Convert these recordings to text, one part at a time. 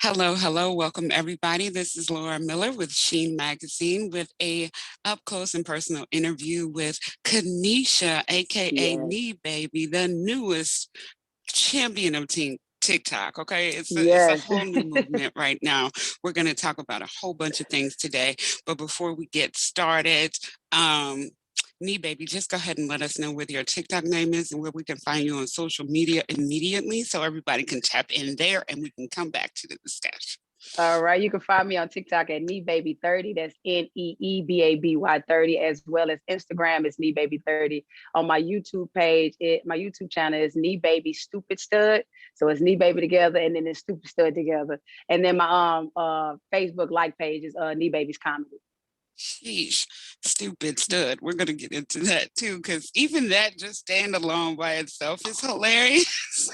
Hello, hello, welcome everybody. This is Laura Miller with SHEEN Magazine with a up close and personal interview with Kanisha, aka Yes, Nee Baby, the newest champion of TikTok. Okay, it's a yes. whole new movement right now. We're going to talk about a whole bunch of things today, but before we get started, um, Nee Baby, just go ahead and let us know what your TikTok name is and where we can find you on social media immediately so everybody can tap in there and we can come back to the discussion. All right. You can find me on TikTok at Nee Baby 30. That's NEEBABY 30, as well as Instagram is Nee Baby 30. On my YouTube page, my YouTube channel is Nee Baby Stupid Stud. So it's Nee Baby together and then it's Stupid Stud together. And then my Facebook like page is Nee Baby's Comedy. Sheesh, stupid stud. We're going to get into that too, because even that just stand alone by itself is hilarious.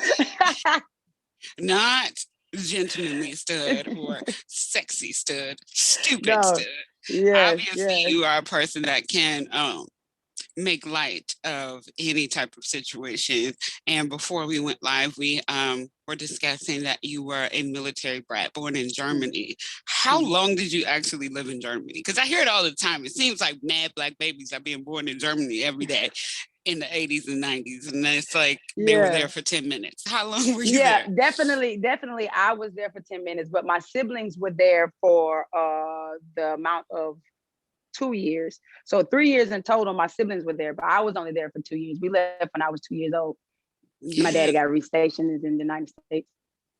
Not gentlemanly stud or sexy stud, stupid No, stud. yes, Obviously, yes. you are a person that can make light of any type of situation. And before we went live, we were discussing that you were a military brat born in Germany. How Mhm. long did you actually live in Germany? Because I hear it all the time. It seems like mad black babies are being born in Germany every day in the 80s and 90s. And then it's like they were there Yeah. for 10 minutes. How long were you Yeah, there? definitely. I was there for 10 minutes, but my siblings were there for the amount of 2 years. So 3 years in total, my siblings were there, but I was only there for 2 years. We left when I was 2 years old. My Yeah, daddy got restationed in the United States.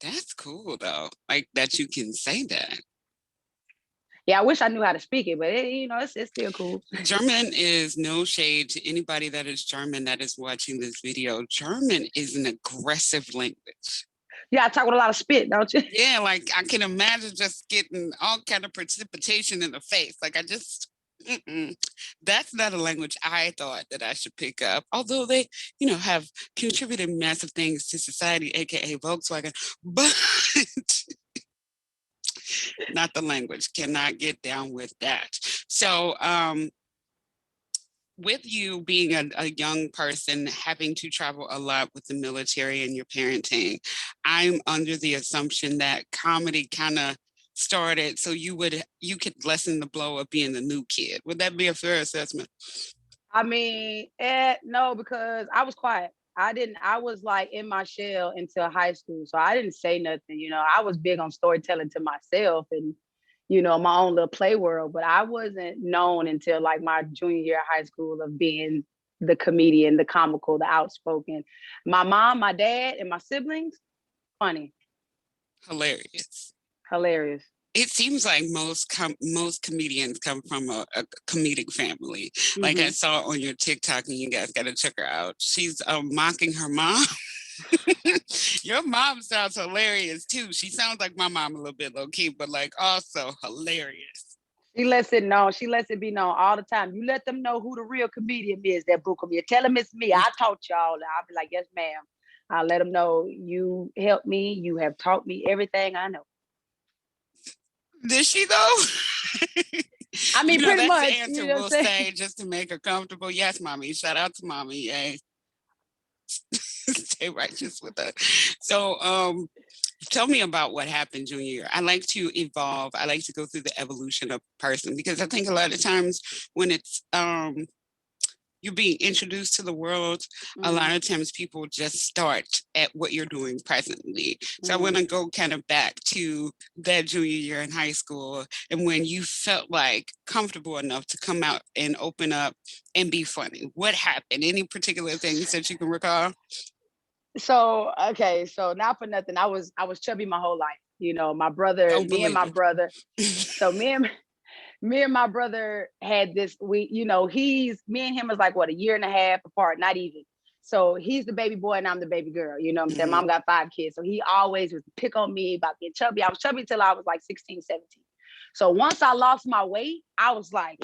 that's cool though. Like that you can say that. Yeah, I wish I knew how to speak it, but it's still cool. German is no shade to anybody that is German that is watching this video. German is an aggressive language. Yeah, I talk with a lot of spit, don't you? Yeah, like I can imagine just getting all kind of precipitation in the face. Like I just, that's not a language I thought that I should pick up. Although they, have contributed massive things to society, aka Volkswagen, but not the language. Cannot get down with that. So, with you being a young person having to travel a lot with the military and your parenting, I'm under the assumption that comedy kind of started so you could lessen the blow of being the new kid. Would that be a fair assessment? I mean, no, because I was quiet. I was like in my shell until high school. So I didn't say nothing. I was big on storytelling to myself and, my own little play world. But I wasn't known until like my junior year of high school of being the comedian, the comical, the outspoken. My mom, my dad, and my siblings, funny, Hilarious. hilarious. It seems like most comedians come from a comedic family. Like I Hmm. saw on your TikTok, and you guys got to check her out. She's mocking her mom. Your mom sounds hilarious too. She sounds like my mom a little bit low key, but like also hilarious. She lets it know. She lets it be known all the time. You let them know who the real comedian is that book them. You tell them it's me. I taught y'all. I'll be like, yes, ma'am. I'll let them know you helped me. You have taught me everything I know. Did she though? I mean, pretty That's the much. answer You know what we'll I'm saying? say just to make her comfortable. Yes, mommy. Shout out to mommy. Yay. Stay righteous with her. So tell me about what happened junior year. I like to evolve. I like to go through the evolution of a person because I think a lot of times when it's you're being introduced to the world, a Mm-hmm, lot of times people just start at what you're doing presently. So I mm-hmm. want to go kind of back to that junior year in high school and when you felt like comfortable enough to come out and open up and be funny. What happened? Any particular things that you can recall? So okay, so not for nothing. I was chubby my whole life. My brother, Don't me and believe my it. brother. So me and my brother had this, he's me and him is like what, a year and a half apart, not even. So he's the baby boy and I'm the baby girl. You know what I'm saying? Mhm. Mom got 5 kids. So he always was pick on me about being chubby. I was chubby till I was like 16, 17. So once I lost my weight, I was like,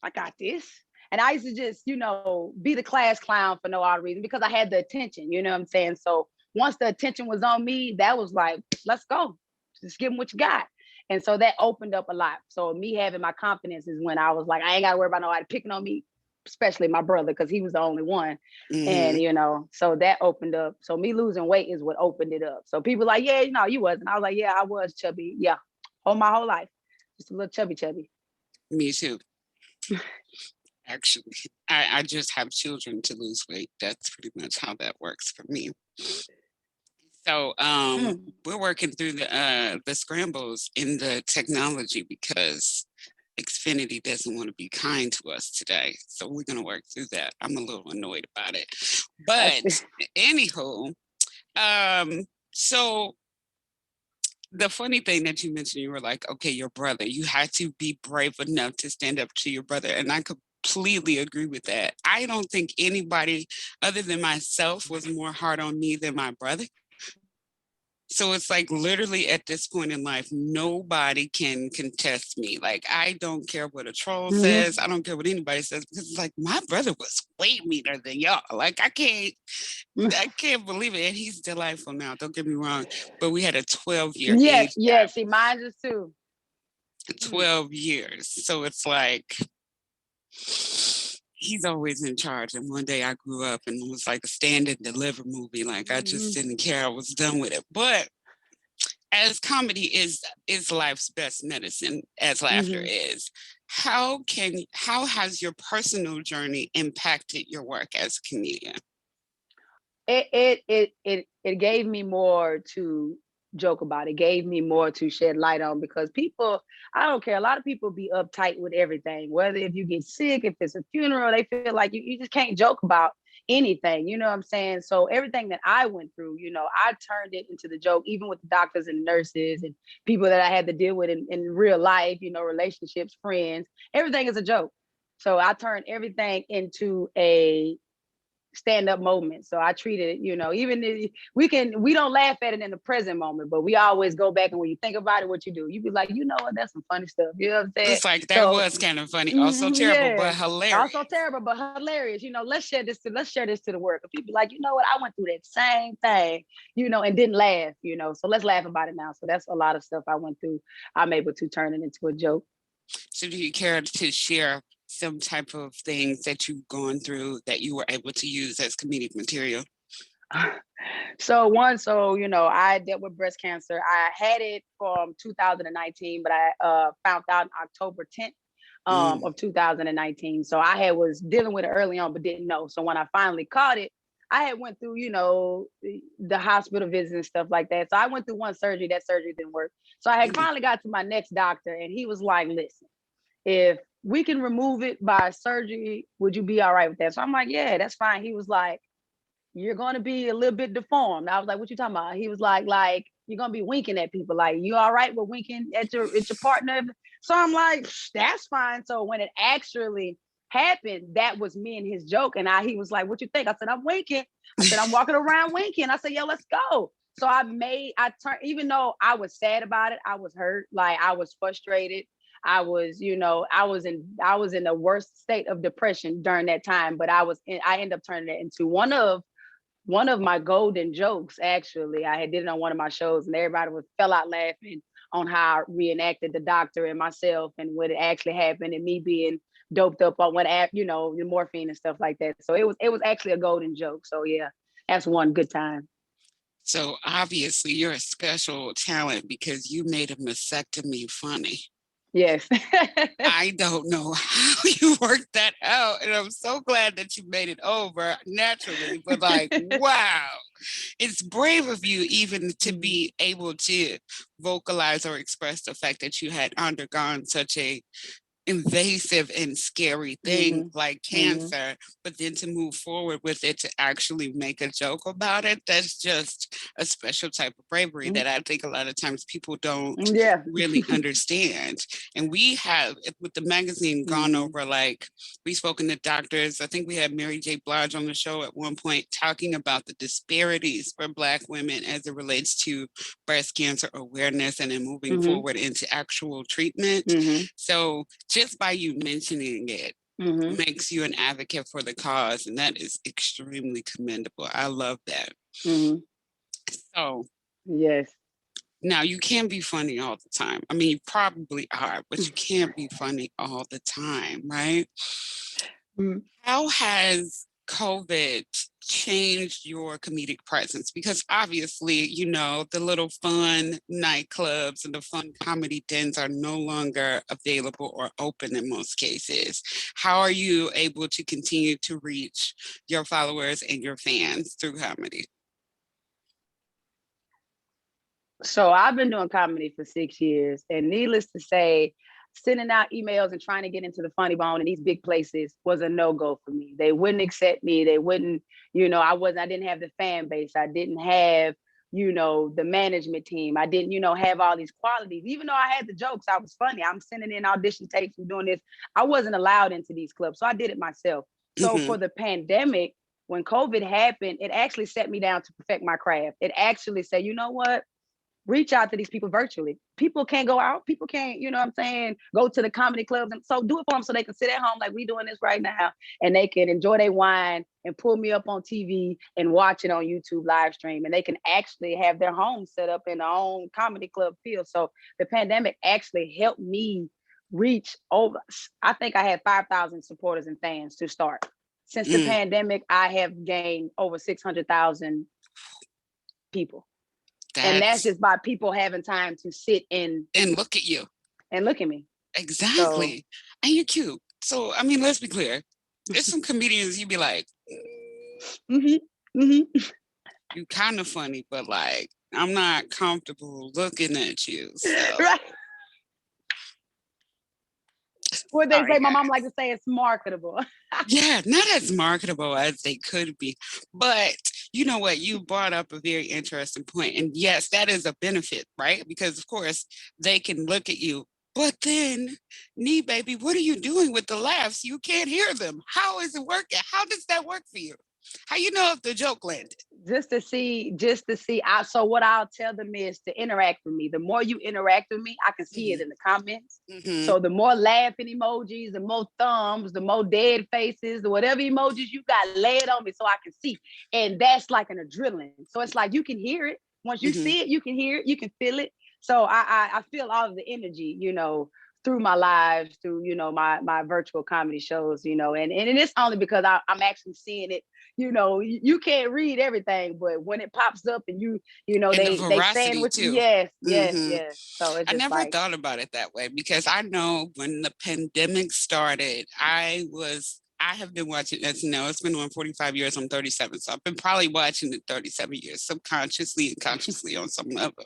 I got this. And I used to just, be the class clown for no odd reason because I had the attention, you know what I'm saying? So once the attention was on me, that was like, let's go. Just give them what you got. And so that opened up a lot. So me having my confidence is when I was like, I ain't got to worry about nobody picking on me. especially my brother, because he was the only one. And, Mhm. so that opened up. So me losing weight is what opened it up. So people like, yeah, you wasn't. I was like, yeah, I was chubby. Yeah. My whole life. Just a little chubby. Me too. Actually, I just have children to lose weight. That's pretty much how that works for me. So Mm. we're working through the scrambles in the technology because Xfinity doesn't want to be kind to us today. So we're gonna work through that. I'm a little annoyed about it. I But see. anywho, so the funny thing that you mentioned, you were like, okay, your brother, you had to be brave enough to stand up to your brother. And I completely agree with that. I don't think anybody other than myself was more hard on me than my brother. So it's like literally at this point in life, nobody can contest me. Like, I don't care what a troll says. Mhm. I don't care what anybody says because it's like my brother was way meaner than y'all. Like, I can't believe it. And he's delightful now. Don't get me wrong. But we had a 12-year Yes, age gap. yes. See, mine is too. Mm. 12 years. So it's like he's always in charge. And one day I grew up and it was like a stand and deliver movie. Like I just Mhm. didn't care. I was done with it. But as comedy is life's best medicine, as laughter Mhm. is, how has your personal journey impacted your work as a comedian? It gave me more to joke about. It gave me more to shed light on, because people, I don't care. A lot of people be uptight with everything. Whether if you get sick, if it's a funeral, they feel like you just can't joke about anything. You know what I'm saying? So everything that I went through, I turned it into the joke, even with the doctors and nurses and people that I had to deal with in real life, relationships, friends, everything is a joke. So I turned everything into a stand-up moment. So I treat it, even if we don't laugh at it in the present moment, but we always go back, and when you think about it, what you be like, what, that's some funny stuff. You know what I'm saying? It's like that So was kind of funny, also terrible, yeah. but hilarious. Also terrible, but hilarious. Let's share this to the world. People like, what, I went through that same thing, and didn't laugh, So let's laugh about it now. So that's a lot of stuff I went through. I'm able to turn it into a joke. So do you care to share some type of things that you've gone through that you were able to use as comedic material? I dealt with breast cancer. I had it from 2019, but I found out October 10th Mm. of 2019. So was dealing with it early on, but didn't know. So when I finally caught it, I had went through, the hospital visits and stuff like that. So I went through one surgery. That surgery didn't work. So I had Mm. finally got to my next doctor, and he was like, "Listen, if we can remove it by surgery, would you be all right with that?" So I'm like, "Yeah, that's fine." He was like, "You're going to be a little bit deformed." I was like, "What you talking about?" He was like you're going to be winking at people. Like, you all right with winking at your partner? So I'm like, that's fine. So when it actually happened, that was me and his joke. And he was like, "What you think?" I said, "I'm winking." I said, "I'm walking around winking." I said, "Yo, let's go." So I turned, even though I was sad about it, I was hurt. Like, I was frustrated. I was in the worst state of depression during that time, but I ended up turning it into one of my golden jokes. Actually, I had did it on one of my shows, and everybody fell out laughing on how I reenacted the doctor and myself and what it actually happened, and me being doped up on the morphine and stuff like that. So it was actually a golden joke. So yeah, that's one good time. So obviously you're a special talent because you made a mastectomy funny. Yes. I don't know how you worked that out. And I'm so glad that you made it over naturally. But like, wow, it's brave of you even to Mhm. be able to vocalize or express the fact that you had undergone such a invasive and scary thing Mhm. like Mhm. cancer, but then to move forward with it to actually make a joke about it, that's just a special type of bravery Mhm. that I think a lot of times people don't Yeah. really understand. And we have, with the magazine, gone Mhm. over, like, we've spoken to doctors. I think we had Mary J. Blige on the show at one point talking about the disparities for Black women as it relates to breast cancer awareness and then moving Mhm. forward into actual treatment. Mhm. So just by you mentioning it Mhm. makes you an advocate for the cause, and that is extremely commendable. I love that. Mhm. So Yes. now you can't be funny all the time. I mean, you probably are, but you can't be funny all the time, right? Mhm. How has COVID changed your comedic presence? Because obviously, you know, the little fun nightclubs and the fun comedy dens are no longer available or open in most cases. How are you able to continue to reach your followers and your fans through comedy? So I've been doing comedy for 6 years, and needless to say, sending out emails and trying to get into the Funny Bone in these big places was a no-go for me. They wouldn't accept me. They wouldn't, I didn't have the fan base. I didn't have, the management team. I didn't, have all these qualities. Even though I had the jokes, I was funny. I'm sending in audition tapes and doing this. I wasn't allowed into these clubs. So I did it myself. So Mhm. for the pandemic, when COVID happened, it actually set me down to perfect my craft. It actually said, you know what? Reach out to these people virtually. People can't go out. People can't, you know what I'm saying, go to the comedy clubs. And so do it for them so they can sit at home like we doing this right now and they can enjoy their wine and pull me up on TV and watch it on YouTube live stream. And they can actually have their home set up in their own comedy club feel. So the pandemic actually helped me reach over, I think I had 5,000 supporters and fans to start. Since the Mm. pandemic, I have gained over 600,000 people. And that's That's just by people having time to sit and look at you. and look at me. So Exactly. And you're cute. So I mean, let's be clear. There's some comedians you be like, mhm, mhm. you kind of funny, but like I'm not comfortable looking at you. So Right. What they sorry, say, my mom guys. like to say it's marketable. Yeah, not as marketable as they could be. But you know what? You brought up a very interesting point. And yes, that is a benefit, right? Because of course they can look at you. But then, Nee Baby, what are you doing with the laughs? You can't hear them. How is it working? How does that work for you? How you know if the joke landed? Just to see. So what I'll tell them is to interact with me. The more you interact with me, I can see it Hmm. in the comments. Hmm. So the more laughing emojis, the more thumbs, the more dead faces, the whatever emojis you got laid on me so I can see. And that's like an adrenaline. So it's like you can hear it. Once you Hmm. see it, you can hear it, you can feel it. So I feel all of the energy, through my lives, through my virtual comedy shows, and it's only because I'm actually seeing it. You can't read everything, but when it pops up and And the they saying veracity what too. yes, yes, Hmm. yes. So it's I just never like thought about it that way because I know when the pandemic started, I have been watching, as you know, it's been on 45 years. I'm 37. So I've been probably watching it 37 years, subconsciously and consciously on some level.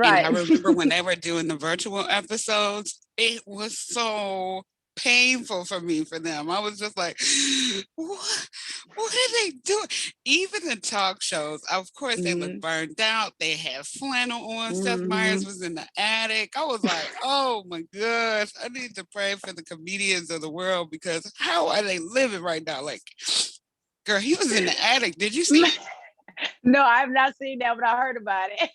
And I right. remember when they were doing the virtual episodes, it was so painful for me for them. I was just like, what are they doing? Even the talk shows, of course, they look Hmm. burned out. They had flannel on. Seth Meyers Hmm. was in the attic. I was like, oh my gosh, I need to pray for the comedians of the world because how are they living right now? Like, girl, he was in the attic. Did you see it? No, I've not seen that, but I heard about it.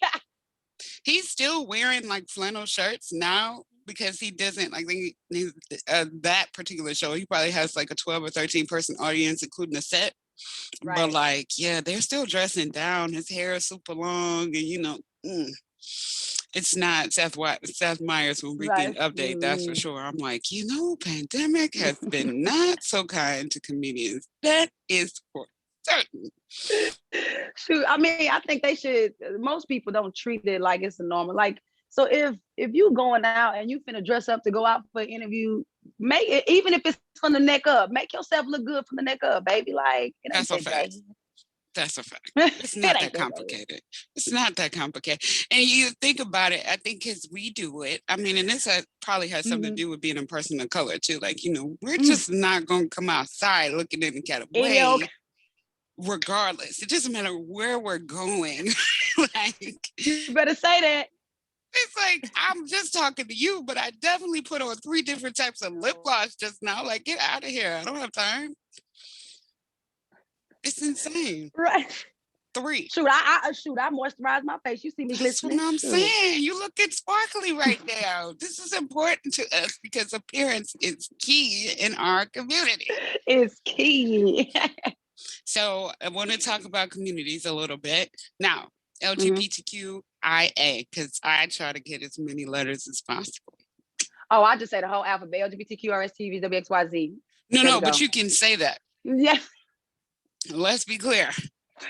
He's still wearing like flannel shirts now because he doesn't like that particular show. He probably has like a 12 or 13 person audience, including the set. But Right, like, yeah, they're still dressing down. His hair is super long, and it's not Seth Meyers when Weekend right. Update. That's for Hmm. sure. I'm like, pandemic has been not so kind to comedians. That is for certain. Shoot, I mean, I think they should. Most people don't treat it like it's a normal. Like, so if you going out and you finna dress up to go out for an interview, make it even if it's from the neck up. Make yourself look good from the neck up, baby. Like, it ain't That's a that bad. fact. That's a fact. It's It not ain't that that bad. complicated. It's not that complicated. And you think about it, I think because we do it, I mean, and this probably has something to Mm-hmm. do with being a person of color too. Like, we're Mm. just not going to come outside looking any kind of In your way, regardless. It doesn't matter where we're going. Like, You better say that. it's like, I'm just talking to you, but I definitely put on 3 different types of lip gloss just now. Like, get out of here. I don't have time. It's insane. Right. 3. Shoot, I moisturize my face. You see me That's what glistening. I'm Shoot. saying. You looking sparkly right now. This is important to us because appearance is key in our community. It's key. So I want to talk about communities a little bit. Now, Mhm. LGBTQIA, because I try to get as many letters as possible. Oh, I just say the whole alphabet: LGBTQRSTVWXYZ. No, but you can say that. Yeah. Let's be clear.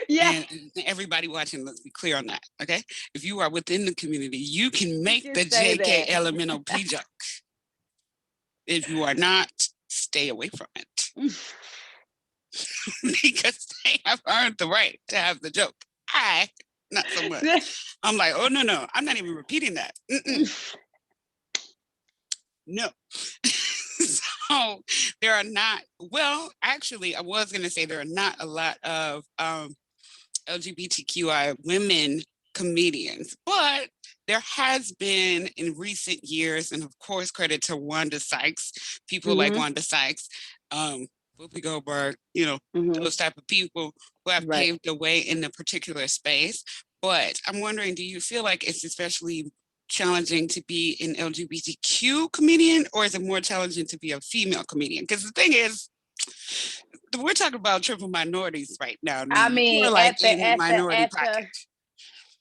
Yeah. And everybody watching, let's be clear on that, okay? If you are within the community, you can make the say JK that. LMNOP joke. If you are not, stay away from it. Because they have earned the right to have the joke. I, not so much. I'm like, oh, no, I'm not even repeating that. No. So there are not, well, actually, I was going to say there are not a lot of LGBTQI women comedians, but there has been in recent years, and of course, credit to Wanda Sykes, people like Wanda Sykes, Whoopi Goldberg, those type of people who have paved the way in a particular space. But I'm wondering, do you feel like it's especially challenging to be an LGBTQ comedian, or is it more challenging to be a female comedian? Because the thing is, we're talking about triple minorities right now. I mean, you're like in the minority pocket.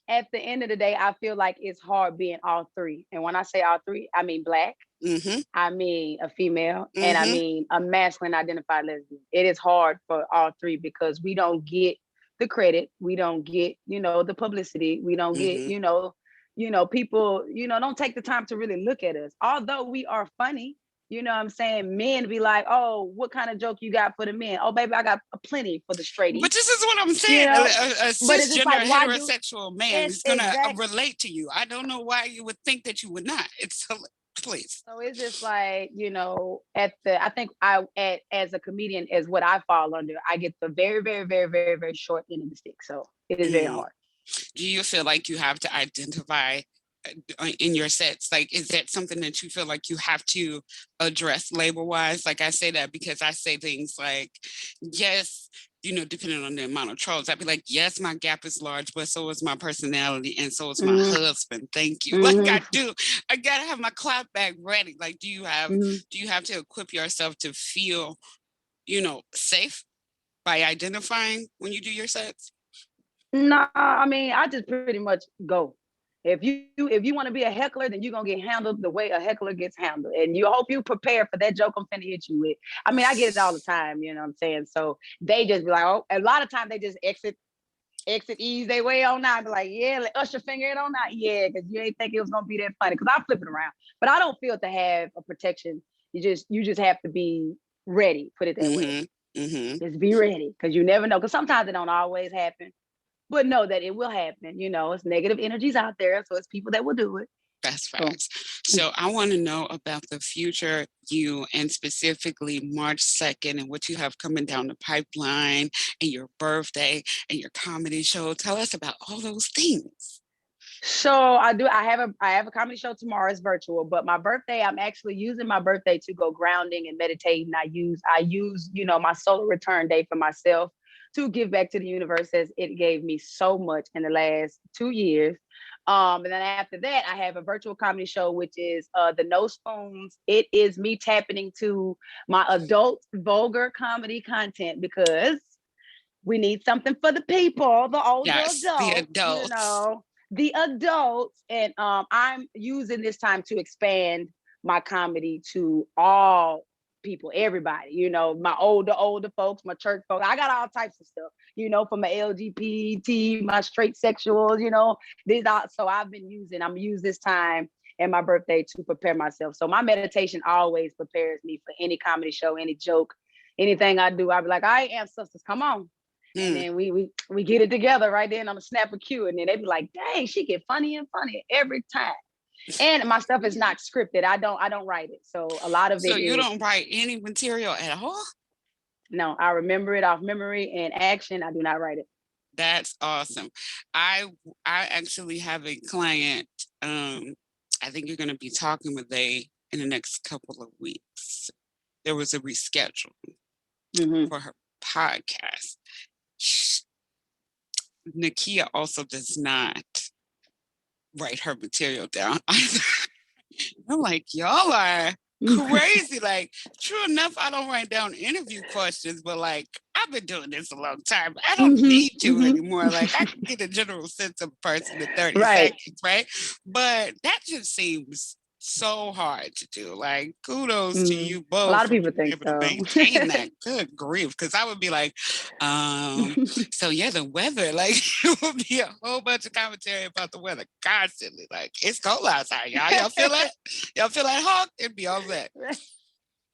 At the end of the day, I feel like it's hard being all three. And when I say all three, I mean Black, I mean a female, and I mean a masculine identified lesbian. It is hard for all three because we don't get the credit, we don't get, the publicity, we don't get, people, don't take the time to really look at us. Although we are funny, you know what I'm saying? Men be like, oh, what kind of joke you got for the men? Oh, baby, I got plenty for the straighties. But this is what I'm saying. A cisgender heterosexual man is going to relate to you. I don't know why you would think that you would not. It's please. So it's just like, I think as a comedian, as what I fall under, I get the very, very, very, very, very short end of the stick. So it is very hard. Do you feel like you have to identify in your sets? Like, is that something that you feel like you have to address label wise? Like, I say that because I say things like, yes, depending on the amount of trolls, I'd be like, yes, my gap is large, but so is my personality, and so is my husband. Thank you. Like, I gotta have my clap bag ready. Like, do you have to equip yourself to feel, safe by identifying when you do your sets? No, I mean, I just pretty much go. If you want to be a heckler, then you're gonna get handled the way a heckler gets handled. And you hope you prepare for that joke I'm finna hit you with. I mean, I get it all the time, you know what I'm saying? So they just be like, oh, a lot of times they just exit ease their way on out. Be like, yeah, let Usher finger it on out. Yeah, because you ain't think it was gonna be that funny. Because I flip it around. But I don't feel to have a protection. You just have to be ready, put it that way. Just be ready. Because you never know. Because sometimes it don't always happen. But know that it will happen. It's negative energies out there. So it's people that will do it. That's facts. So I want to know about the future you, and specifically March 2nd and what you have coming down the pipeline, and your birthday and your comedy show. Tell us about all those things. So I have a comedy show tomorrow. It's virtual, but my birthday, I'm actually using my birthday to go grounding and meditating. I use my solar return day for myself to give back to the universe, as it gave me so much in the last 2 years. And then after that, I have a virtual comedy show, which is the No Spoons. It is me tapping into my adult vulgar comedy content because we need something for the people, the older adults, the adults. And I'm using this time to expand my comedy to all people, everybody, my older folks, my church folks. I got all types of stuff, from my LGBT, my straight sexuals, so I'm using this time and my birthday to prepare myself. So my meditation always prepares me for any comedy show, any joke, anything I do. I'll be like, all right, ancestors, come on. And then we get it together right then on the snap of cue. And then they be like, dang, she get funnier and funnier every time. And my stuff is not scripted. I don't write it. So a lot of it. So you don't write any material at all? No, I remember it off memory and action. I do not write it. That's awesome. I actually have a client. I think you're going to be talking with in the next couple of weeks. There was a reschedule for her podcast. Nakia also does not write her material down either. I'm like, y'all are crazy. Like, true enough, I don't write down interview questions, but like, I've been doing this a long time. I don't need to anymore. Like, I can get a general sense of a person in 30 seconds, right? But that just seems so hard to do. Like, kudos to Mm. you A lot both of for people being think able to so. maintain that. Good grief. Because I would be like, so yeah, the weather, like it would be a whole bunch of commentary about the weather constantly. Like, it's cold outside, y'all. Y'all feel that? Y'all feel that hawk? It'd be all that.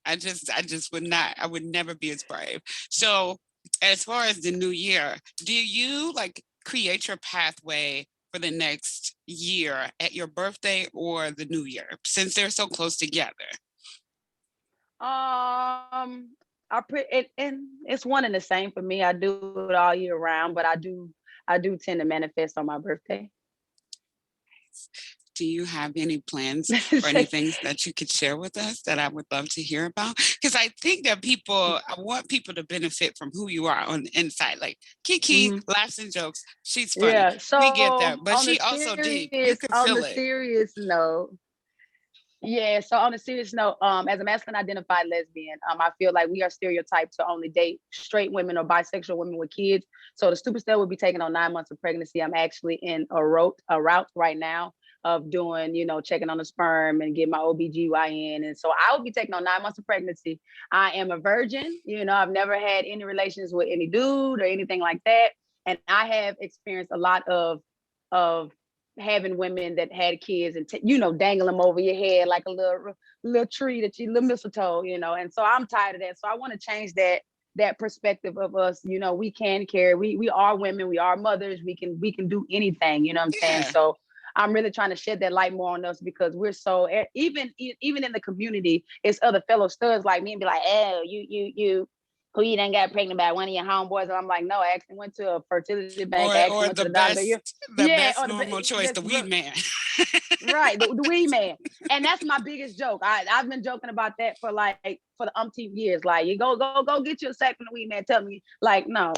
I just would not, I would never be as brave. So as far as the new year, do you like create your pathway for the next year at your birthday or the new year, since they're so close together? I put it, and it's one and the same for me. I do it all year round, but I do tend to manifest on my birthday. Do you have any plans or anything that you could share with us that I would love to hear about? Because I think that I want people to benefit from who you are on the inside. Like Kiki Mhm. laughs and jokes. She's funny. Yeah. So We get that. But on the she also deep. You serious, can on the feel it. serious note, yeah. So on a serious note, as a masculine identified lesbian, I feel like we are stereotyped to only date straight women or bisexual women with kids. So the stupid step will be taking on 9 months of pregnancy. I'm actually in a route right now of doing, checking on the sperm and getting my OBGYN. And so I will be taking on 9 months of pregnancy. I am a virgin, I've never had any relations with any dude or anything like that. And I have experienced a lot of having women that had kids and dangle them over your head like a little tree that you little mistletoe, and so I'm tired of that. So I want to change that perspective of us. We can carry, we are women, we are mothers, we can do anything, you know what I'm saying? Yeah. So I'm really trying to shed that light more on us, because we're so, even in the community, it's other fellow studs like me and be like, oh, you who you done got pregnant by one of your homeboys. And I'm like, no, I actually went to a fertility bank. I actually Or went to the doctor. the Yeah, best normal choice, the that's weed man. right, the wee man. And that's my biggest joke. I've been joking about that for the umpteenth years. Like, you go get you a sack from the wee man. Tell me, like no,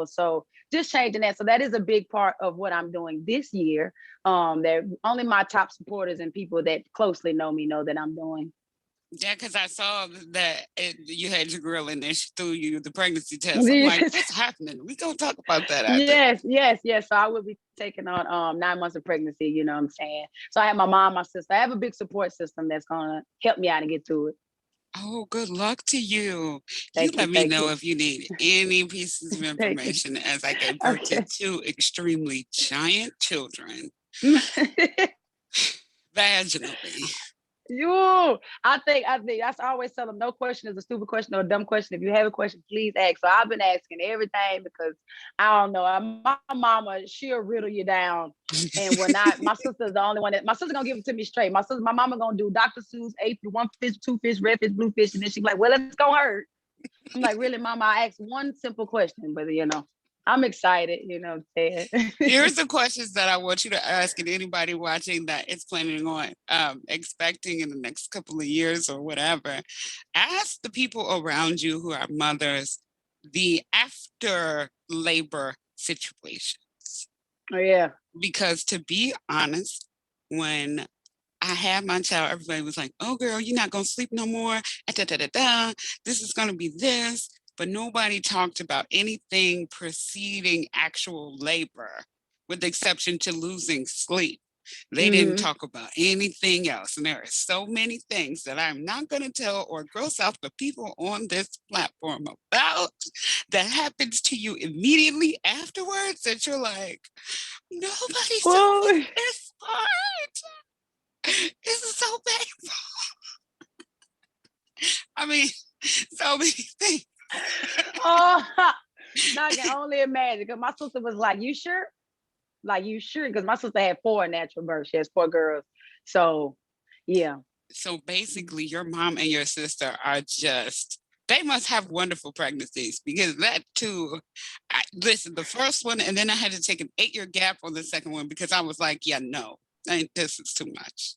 So just changing that. So that is a big part of what I'm doing this year. That only my top supporters and people that closely know me know that I'm doing. Yeah, because I saw that you had your girl in there. She threw you the pregnancy test. I'm like, what's happening? We gonna talk about that after. Yes. So I will be taking on 9 months of pregnancy, you know what I'm saying? So I have my mom, my sister. I have a big support system that's gonna help me out and get through it. Oh, good luck to you. You Thank you, let me thank know you. if you need any pieces of Thank you. information as I gave birth to Okay. two extremely giant children vaginally. I think that's I always tell them, no question is a stupid question or a dumb question. If you have a question, please ask. So I've been asking everything because I don't know. My mama, she'll riddle you down. And when my sister's the only one that my sister gonna give it to me straight. My mama gonna do Dr. Seuss, A through one fish, two fish, red fish, blue fish, and then she's like, well, let's go hurt. I'm like, really, mama? I asked one simple question, but I'm excited, Ted. Here's the questions that I want you to ask, and anybody watching that is planning on expecting in the next couple of years or whatever. Ask the people around you who are mothers the after labor situations. Oh yeah. Because to be honest, when I had my child, everybody was like, oh, girl, you're not going to sleep no more. Da, da, da, da. This is going to be this. But nobody talked about anything preceding actual labor, with the exception to losing sleep. They didn't Mm-hmm. talk about anything else. And there are so many things that I'm not going to tell or gross out the people on this platform about that happens to you immediately afterwards that you're like, nobody told me Well, this part. This is so painful. I mean, so many things. oh, now I can only imagine. Because my sister was like, "You sure? Like, you sure?" Because my sister had 4 natural births. She has 4 girls. So, yeah. So basically, your mom and your sister are they must have wonderful pregnancies, because that too, listen, the first one, and then I had to take an 8-year gap on the second one because I was like, yeah, no, this is too much.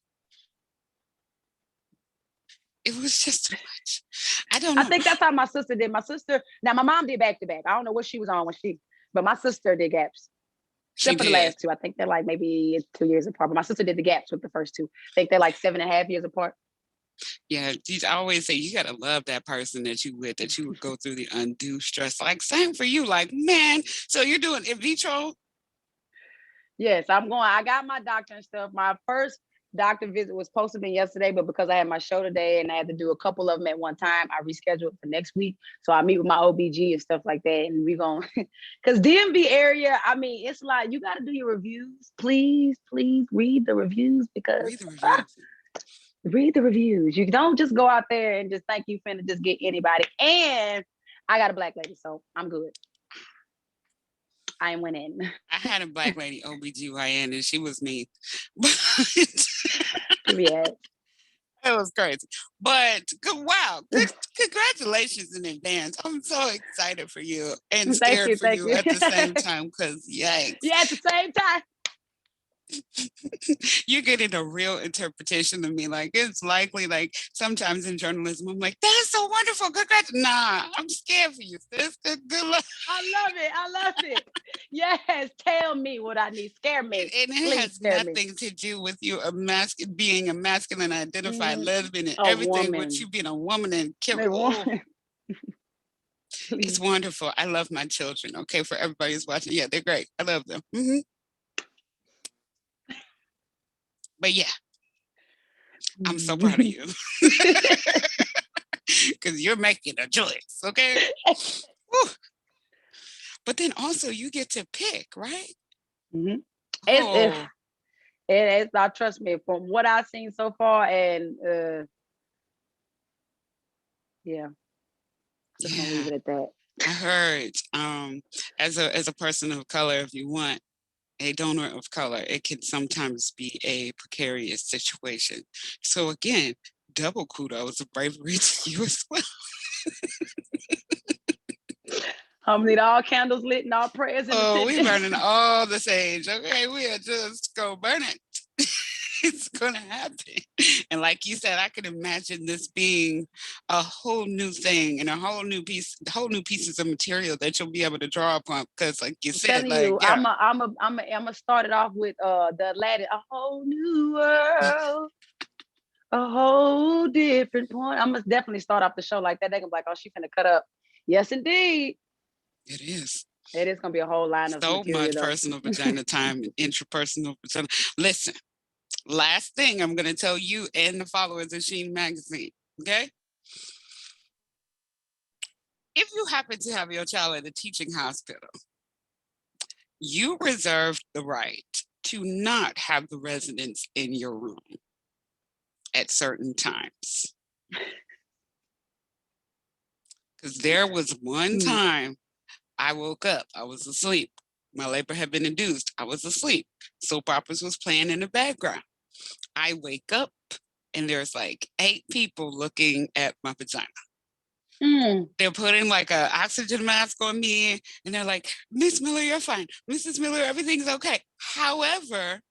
It was just too much. I don't I know. think that's how my sister did. Now my mom did back to back. I don't know what she was on but my sister did gaps. She Except for the did. last two. I think they're like maybe 2 years apart. But my sister did the gaps with the first two. I think they're like 7.5 years apart. Yeah, I always say you gotta love that person that you with, that you would go through the undue stress. Like, same for you. Like, man, so you're doing in vitro? Yes, I got my doctor and stuff. My first doctor visit was supposed to be yesterday, but because I had my show today and I had to do a couple of them at one time, I rescheduled for next week. So I meet with my OBG and stuff like that. And we going because DMV area, I mean, it's like you got to do your reviews. Please, please read the reviews because Read the reviews. read the reviews. You don't just go out there and just think you finna just get anybody. And I got a black lady, so I'm good. I am winning. I had a black lady OBGYN and she was me. Yeah. It was crazy. But wow, congratulations in advance. I'm so excited for you and scared for you at the same time because yikes. Yeah, at the same time. You're getting a real interpretation of me. Like it's likely, like sometimes in journalism, I'm like, that is so wonderful. Congrats. Nah, I'm scared for you, sis. Good luck. I love it. Yes, tell me what I need. Scare me. And it has nothing to do with you being a masculine identified lesbian and everything with you being a woman and it's wonderful. I love my children. Okay, for everybody who's watching. Yeah, they're great. I love them. Mm-hmm. But yeah, I'm so proud of you because you're making a choice, okay? But then also you get to pick, right? Mm-hmm. It is. Now, trust me, from what I've seen so far, and just gonna leave it at that. I heard as a person of color, if you want a donor of color, it can sometimes be a precarious situation. So again, double kudos of bravery to you as well. Need all candles lit and all prayers. We burning all the sage. Okay, we are just go burn it. It's gonna happen. And like you said, I could imagine this being a whole new thing and a whole new pieces of material that you'll be able to draw upon. Because, like you said, I'm gonna start it off with the Aladdin, a whole new world, a whole different point. I'm gonna definitely start off the show like that. They can be like, oh, she finna cut up. Yes, indeed. It is. It is gonna be a whole line of so much personal vagina time and intrapersonal vagina. Listen. Last thing I'm going to tell you and the followers of SHEEN magazine, okay? If you happen to have your child at a teaching hospital, you reserve the right to not have the residents in your room at certain times. Because there was one time I woke up, I was asleep. My labor had been induced. I was asleep. Soap operas was playing in the background. I wake up and there's like 8 people looking at my vagina. They're putting like an oxygen mask on me and they're like, Miss Miller, you're fine. Mrs. Miller, everything's okay. However,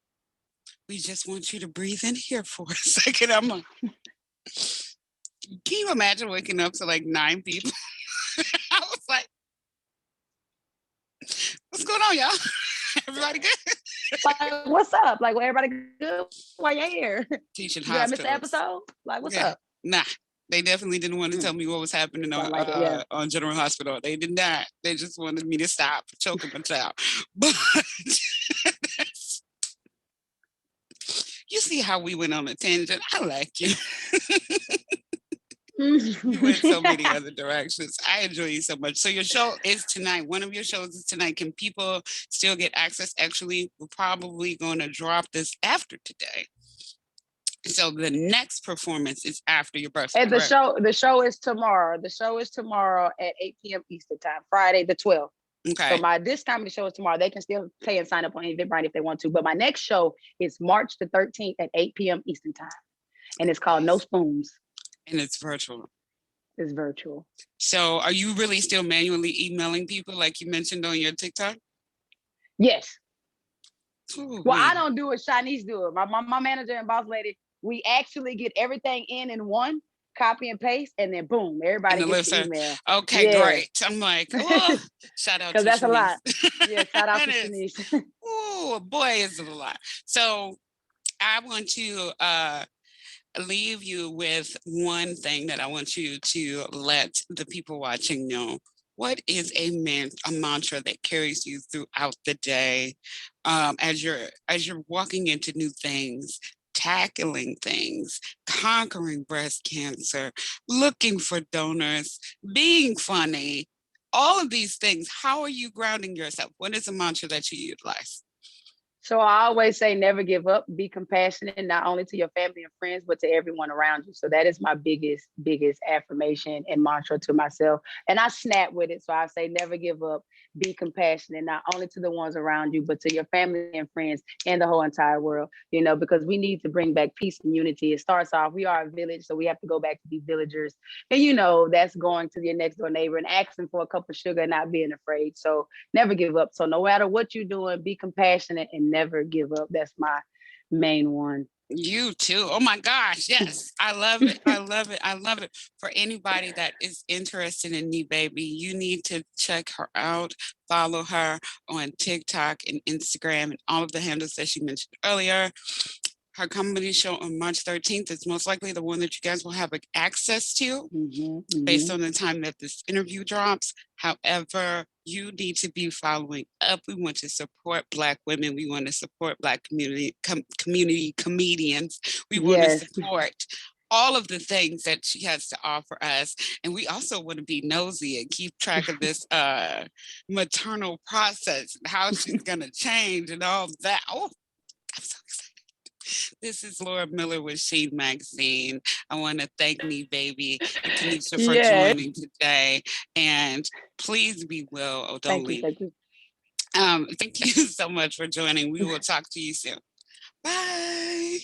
we just want you to breathe in here for a second. I'm like, can you imagine waking up to like 9 people? I was like, what's going on, y'all? Everybody good? Like, what's up? Like, well, everybody good? Why you here? Teaching hospitals. Did I miss the episode? Like, what's up? Nah, they definitely didn't want to tell me what was happening on General Hospital. They did not. They just wanted me to stop choking my child. But you see how we went on a tangent? I like you. You went so many other directions. I enjoy you so much. So your show is tonight. One of your shows is tonight. Can people still get access? Actually, we're probably going to drop this after today. So the next performance is after your birthday. And the show is tomorrow. The show is tomorrow at 8 p.m. Eastern time, Friday the 12th. Okay. So this comedy show is tomorrow. They can still pay and sign up on Eventbrite if they want to. But my next show is March the 13th at 8 p.m. Eastern time. And it's called No Spoons. And it's virtual. It's virtual. So are you really still manually emailing people like you mentioned on your TikTok? Yes. Ooh, well, I don't do it. Shanice do it. My manager and boss lady, we actually get everything in one, copy and paste, and then boom, everybody gets the email. Okay, great. I'm like, oh, shout out to because that's Shanice. A lot. Yeah, shout out to Shanice. Oh, boy, is it a lot. So I want to leave you with one thing that I want you to let the people watching know. What is a mantra that carries you throughout the day as you're walking into new things tackling things, conquering breast cancer, looking for donors, being funny, all of these things. How are you grounding yourself? What is a mantra that you utilize? So I always say never give up, be compassionate, not only to your family and friends, but to everyone around you. So that is my biggest affirmation and mantra to myself. And I snap with it. So I say never give up, be compassionate, not only to the ones around you, but to your family and friends and the whole entire world, because we need to bring back peace and unity. It starts off, we are a village, so we have to go back to be villagers. And that's going to your next door neighbor and asking for a cup of sugar and not being afraid. So never give up. So no matter what you're doing, be compassionate and never give up. That's my main one. You too. Oh my gosh. Yes. I love it. I love it. I love it. For anybody that is interested in Nee Baby, you need to check her out. Follow her on TikTok and Instagram and all of the handles that she mentioned earlier. Her comedy show on March 13th is most likely the one that you guys will have access to based on the time that this interview drops. However, you need to be following up. We want to support Black women. We want to support Black community comedians. We want to Yes. support all of the things that she has to offer us. And we also want to be nosy and keep track of this maternal process and how she's going to change and all that. Oh, I'm so excited. This is Laura Miller with SHEEN Magazine. I want to thank Nee Baby and Kanisha for Yes. joining today. And please be well. Oh, don't Thank you. leave. Thank you. Thank you so much for joining. We will talk to you soon. Bye.